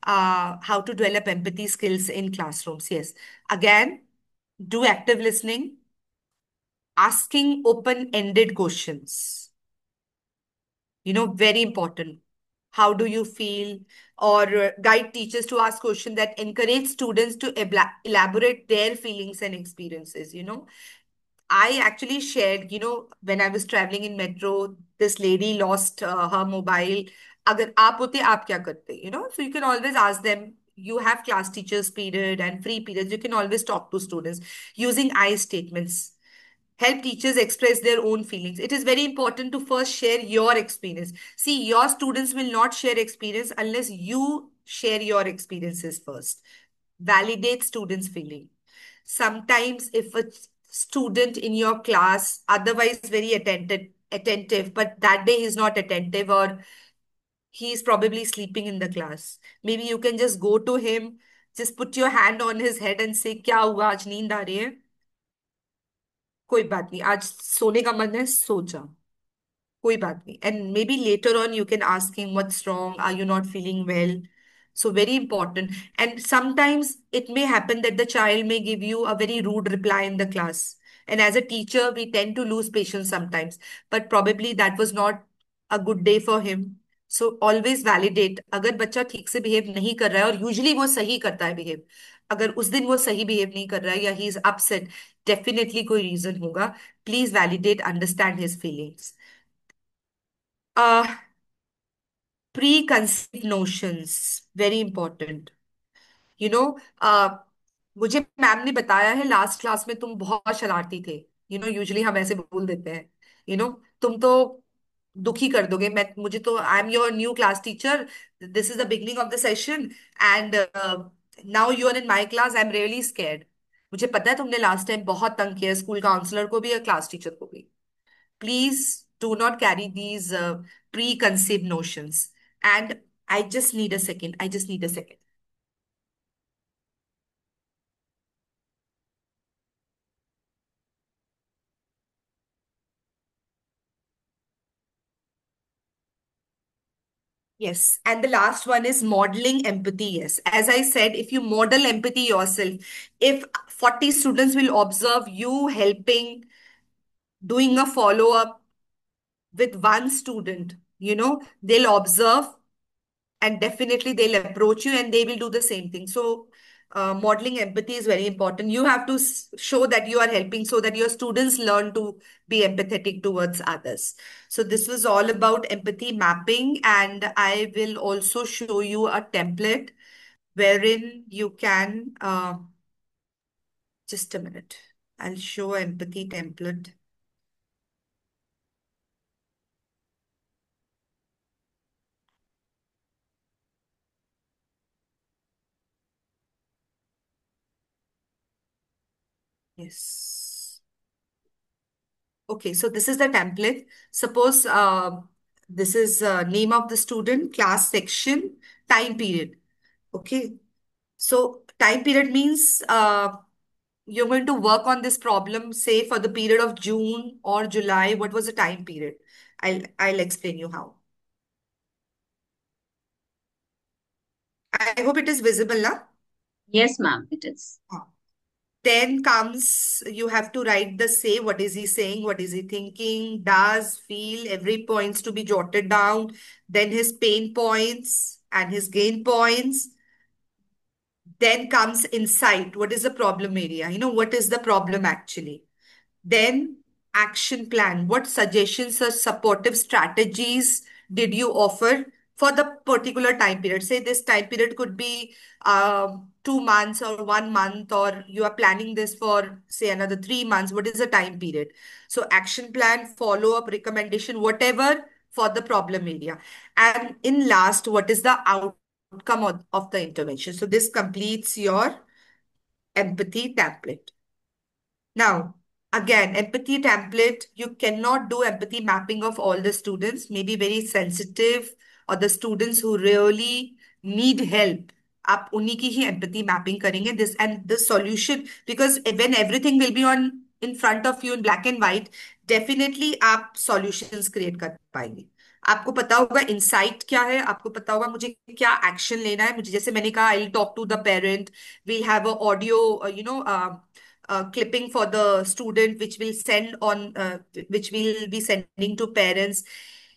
How to develop empathy skills in classrooms. Yes. Again, do active listening, asking open-ended questions. Very important. How do you feel? Or guide teachers to ask questions that encourage students to elaborate their feelings and experiences. I actually shared, when I was traveling in metro, this lady lost her mobile. अगर आप होते आप क्या करते? So you can always ask them. You have class teachers period and free periods. You can always talk to students using I statements. Help teachers express their own feelings. It is very important to first share your experience. See, your students will not share experience unless you share your experiences first. Validate students' feeling. Sometimes if a student in your class otherwise very attentive, but that day he's not attentive or he is probably sleeping in the class, maybe you can just go to him, just put your hand on his head and say, क्या हुआ आज नींद आ रही है? कोई बात नहीं, आज सोने का मन है, सो जा. कोई बात नहीं. And maybe later on you can ask him, what's wrong? Are you not feeling well? So very important. And sometimes it may happen that the child may give you a very rude reply in the class. And as a teacher, we tend to lose patience sometimes. But probably that was not a good day for him. So always validate. अगर बच्चा ठीक से behave नहीं कर रहा है और usually वो सही करता है बिहेव, अगर उस दिन वो सही बिहेव नहीं कर रहा है या ही इज अपसेट, डेफिनेटली कोई रीजन होगा. Please validate, understand his feelings. Preconceived notions, very important. You know मुझे मैम ने बताया है लास्ट क्लास में तुम बहुत शरारती थे. यूजुअली हम ऐसे बोल देते हैं. यू नो तुम तो दुखी कर दोगे. मुझे तो I am your new class teacher. This is the beginning of the session and now you are in my class. I am really scared. मुझे पता है तुमने लास्ट टाइम बहुत तंग किया स्कूल काउंसलर को भी या क्लास टीचर को भी. Please do not carry these preconceived notions. And I just need a second. I just need a second. Yes. And the last one is modeling empathy. Yes. As I said, if you model empathy yourself, if 40 students will observe you helping, doing a follow up with one student, they'll observe and definitely they'll approach you and they will do the same thing. So modeling empathy is very important. You have to show that you are helping so that your students learn to be empathetic towards others. So this was all about empathy mapping, and I will also show you a template wherein you can just a minute. I'll show empathy template. Yes. Okay, so this is the template. Suppose this is name of the student, class section, time period. Okay, so time period means you're going to work on this problem, say for the period of June or July. What was the time period? I'll explain you how. I hope it is visible now. Yes, ma'am, it is. Then comes, you have to write the say, what is he saying, what is he thinking, does, feel, every points to be jotted down. Then his pain points and his gain points. Then comes insight. What is the problem area? What is the problem actually? Then action plan. What suggestions or supportive strategies did you offer for the particular time period? Say this time period could be 2 months or 1 month, or you are planning this for say another 3 months. What is the time period? So action plan, follow up, recommendation, whatever for the problem area. And in last, what is the outcome of the intervention? So this completes your empathy template. Now, Again, empathy template, you cannot do empathy mapping of all the students, maybe very sensitive or the students who really need help. आप उन्हीं की ही empathy mapping करेंगे this and the solution, because when everything will be on in front of you in black and white, definitely आप solutions create कर पाएंगे. आपको पता होगा insight क्या है, आपको पता होगा मुझे क्या action लेना है. मुझे जैसे मैंने कहा I'll talk to the parent, we'll have a audio clipping for the student which will send on which we'll be sending to parents.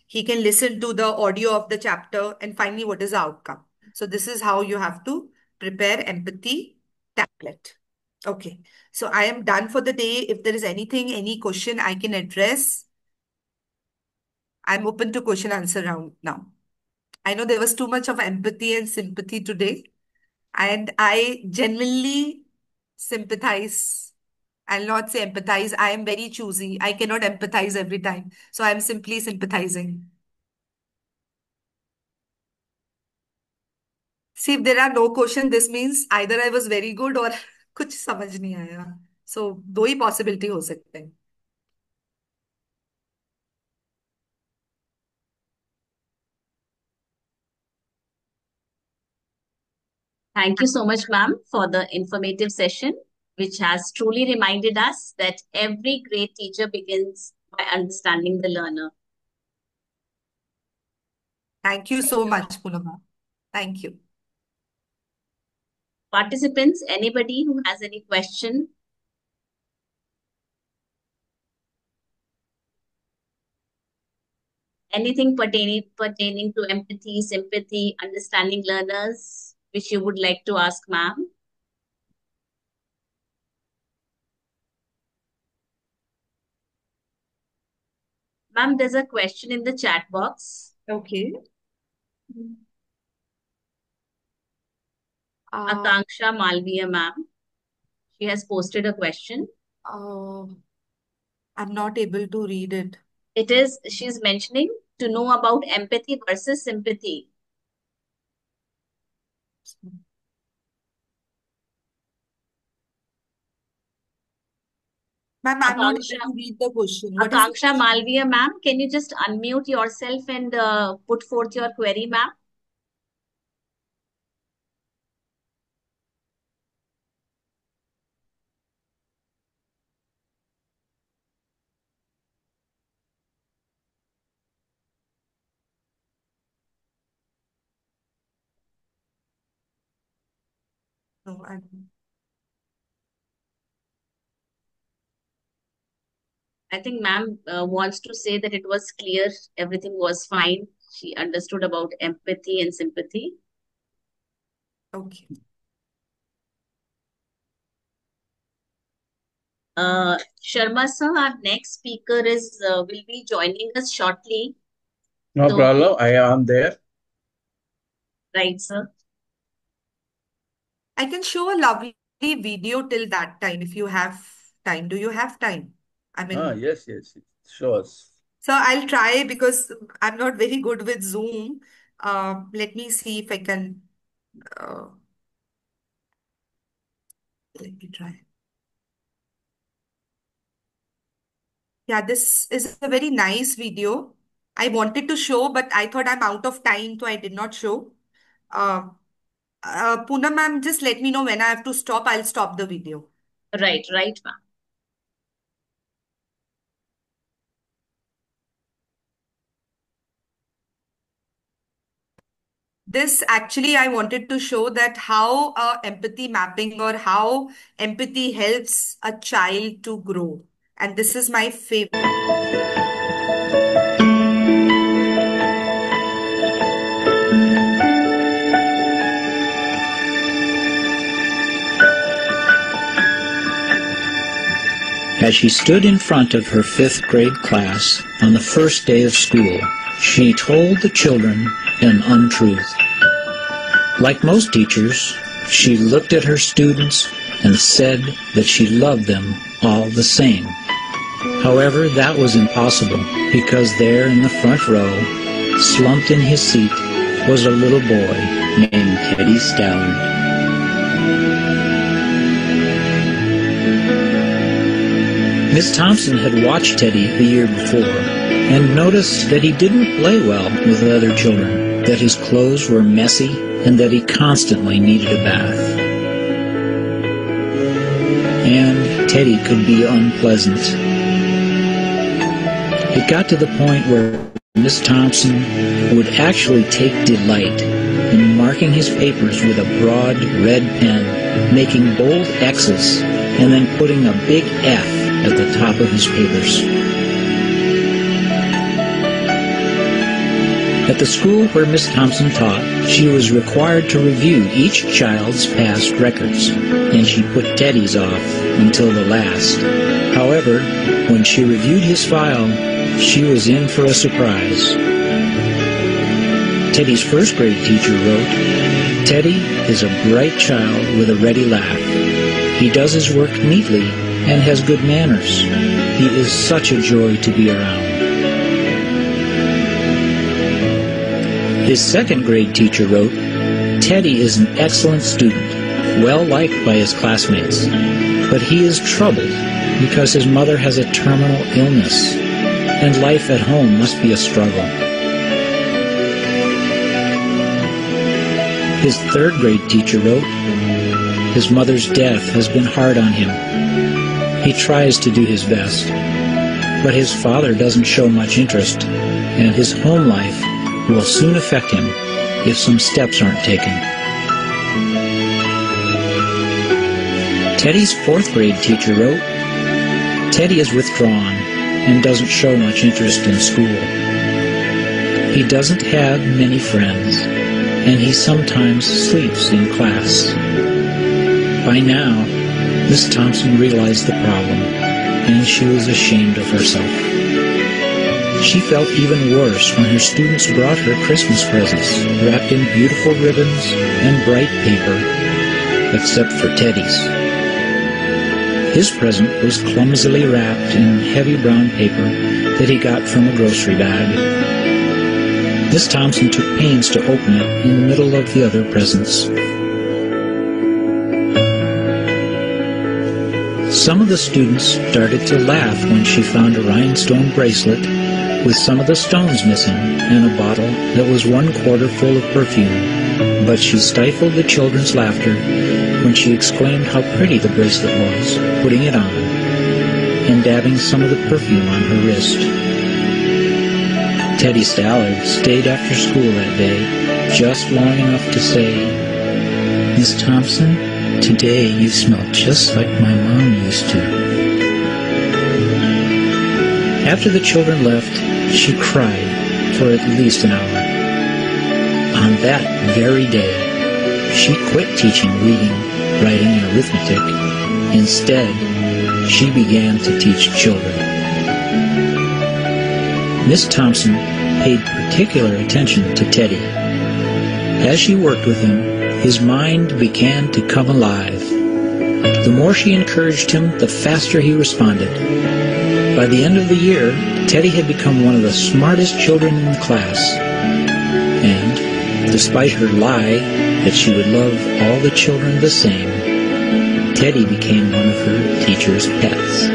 He can listen to the audio of the chapter and finally what is the outcome. So this is how you have to prepare empathy template. Okay, so I am done for the day. If there is anything, any question I can address, I'm open to question answer round now. I know there was too much of empathy and sympathy today, and I genuinely sympathize. I'll not say empathize. I am very choosy. I cannot empathize every time. So I'm simply sympathizing. See, if there are no questions, this means either I was very good or कुछ समझ नहीं आया. So दो ही possibility हो सकते हैं. Thank you so much, ma'am, for the informative session, which has truly reminded us that every great teacher begins by understanding the learner. Thank you so much, Punama. Thank you. Participants, anybody who has any question? Anything pertaining to empathy, sympathy, understanding learners, which you would like to ask, ma'am? Ma'am, there's a question in the chat box. Okay. Akanksha Malviya, ma'am. She has posted a question. I'm not able to read it. She's mentioning to know about empathy versus sympathy. Ma'am, I'm not able Akanksha, to read the question. What is the Akanksha question? Malviya, ma'am, can you just unmute yourself and put forth your query, ma'am? No, I think ma'am wants to say that it was clear, everything was fine. She understood about empathy and sympathy. okay. Sharma sir, our next speaker will be joining us shortly. No So- problem. I am there. Right, sir. I can show a lovely video till that time if you have time. Do you have time? I mean, Yes, sure. so I'll try because I'm not very good with Zoom. Let me see if I can. Uh, let me try. Yeah, this is a very nice video. I wanted to show, but I thought I'm out of time, so I did not show. Poonam ma'am, just let me know when I have to stop. I'll stop the video. Right, ma'am. This actually, I wanted to show that how empathy mapping or how empathy helps a child to grow. And this is my favorite. As she stood in front of her 5th grade class on the first day of school, she told the children an untruth. Like most teachers, she looked at her students and said that she loved them all the same. However, that was impossible because there in the front row, slumped in his seat, was a little boy named Teddy Stallard. Miss Thompson had watched Teddy the year before and noticed that he didn't play well with other children, that his clothes were messy, and that he constantly needed a bath. And Teddy could be unpleasant. It got to the point where Miss Thompson would actually take delight in marking his papers with a broad red pen, making bold X's, and then putting a big F at the top of his papers. At the school where Miss Thompson taught, she was required to review each child's past records, and she put Teddy's off until the last. However, when she reviewed his file, she was in for a surprise. Teddy's first grade teacher wrote, "Teddy is a bright child with a ready laugh. He does his work neatly and has good manners. He is such a joy to be around." His second grade teacher wrote, "Teddy is an excellent student, well liked by his classmates, but he is troubled because his mother has a terminal illness, and life at home must be a struggle." His third grade teacher wrote, "His mother's death has been hard on him. He tries to do his best, but his father doesn't show much interest, and his home life will soon affect him if some steps aren't taken." Teddy's fourth grade teacher wrote, "Teddy is withdrawn and doesn't show much interest in school. He doesn't have many friends, and he sometimes sleeps in class." By now, Miss Thompson realized the problem, and she was ashamed of herself. She felt even worse when her students brought her Christmas presents, wrapped in beautiful ribbons and bright paper, except for Teddy's. His present was clumsily wrapped in heavy brown paper that he got from a grocery bag. Miss Thompson took pains to open it in the middle of the other presents. Some of the students started to laugh when she found a rhinestone bracelet with some of the stones missing and a bottle that was 1/4 full of perfume, but she stifled the children's laughter when she exclaimed how pretty the bracelet was, putting it on and dabbing some of the perfume on her wrist. Teddy Stallard stayed after school that day, just long enough to say, "Miss Thompson, today you smell just like my mom used to." After the children left, she cried for at least an hour. On that very day, she quit teaching reading, writing, and arithmetic. Instead, she began to teach children. Miss Thompson paid particular attention to Teddy. As she worked with him, his mind began to come alive. The more she encouraged him, the faster he responded. By the end of the year, Teddy had become one of the smartest children in the class. And, despite her lie that she would love all the children the same, Teddy became one of her teacher's pets.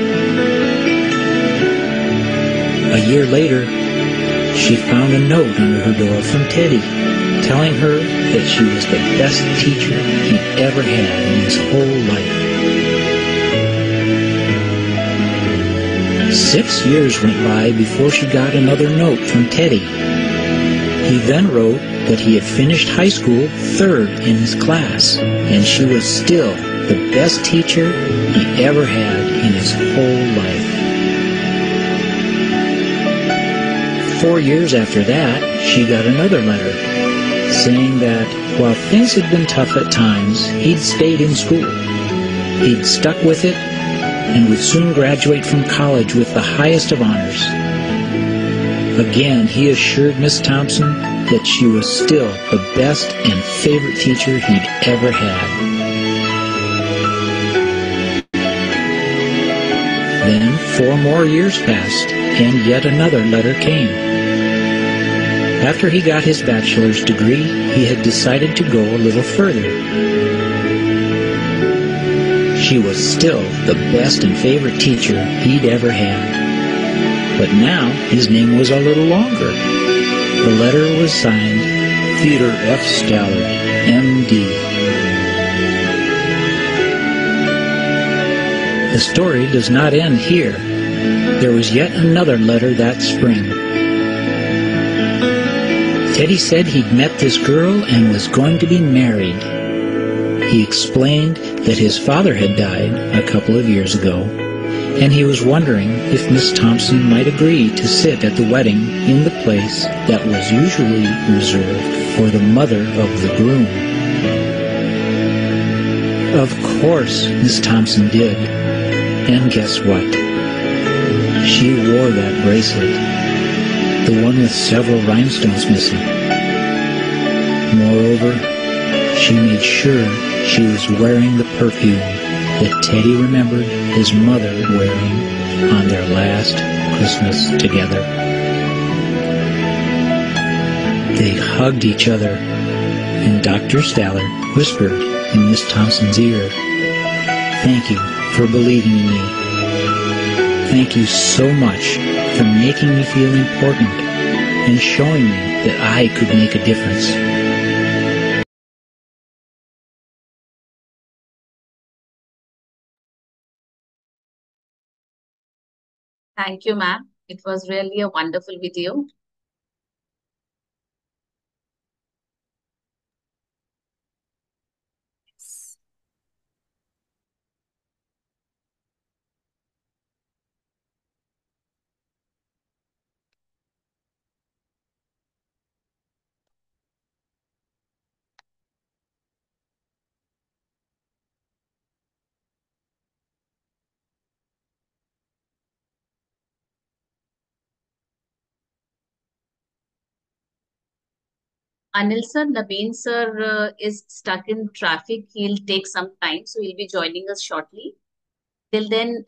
A year later, she found a note under her door from Teddy, telling her that she was the best teacher he'd ever had in his whole life. 6 years went by before she got another note from Teddy. He then wrote that he had finished high school 3rd in his class, and she was still the best teacher he ever had in his whole life. 4 years after that, she got another letter, saying that while things had been tough at times, he'd stayed in school. He'd stuck with it and would soon graduate from college with the highest of honors. Again, he assured Miss Thompson that she was still the best and favorite teacher he'd ever had. Then 4 more years passed, and yet another letter came. After he got his bachelor's degree, he had decided to go a little further. She she was still the best and favorite teacher he'd ever had. But now his name was a little longer. The letter was signed Theodore F. Stallard, M.D. The story does not end here. There was yet another letter that spring. Teddy said he'd met this girl and was going to be married. He explained that his father had died a couple of years ago, and he was wondering if Miss Thompson might agree to sit at the wedding in the place that was usually reserved for the mother of the groom. Of course, Miss Thompson did. And guess what? She wore that bracelet, the one with several rhinestones missing. Moreover, she made sure she was wearing the perfume that Teddy remembered his mother wearing on their last Christmas together. They hugged each other, and Dr. Stallard whispered in Miss Thompson's ear, "Thank you for believing in me. Thank you so much for making me feel important and showing me that I could make a difference." Thank you, ma'am. It was really a wonderful video. Anil sir, Naveen sir is stuck in traffic. He'll take some time, so he'll be joining us shortly. Till then,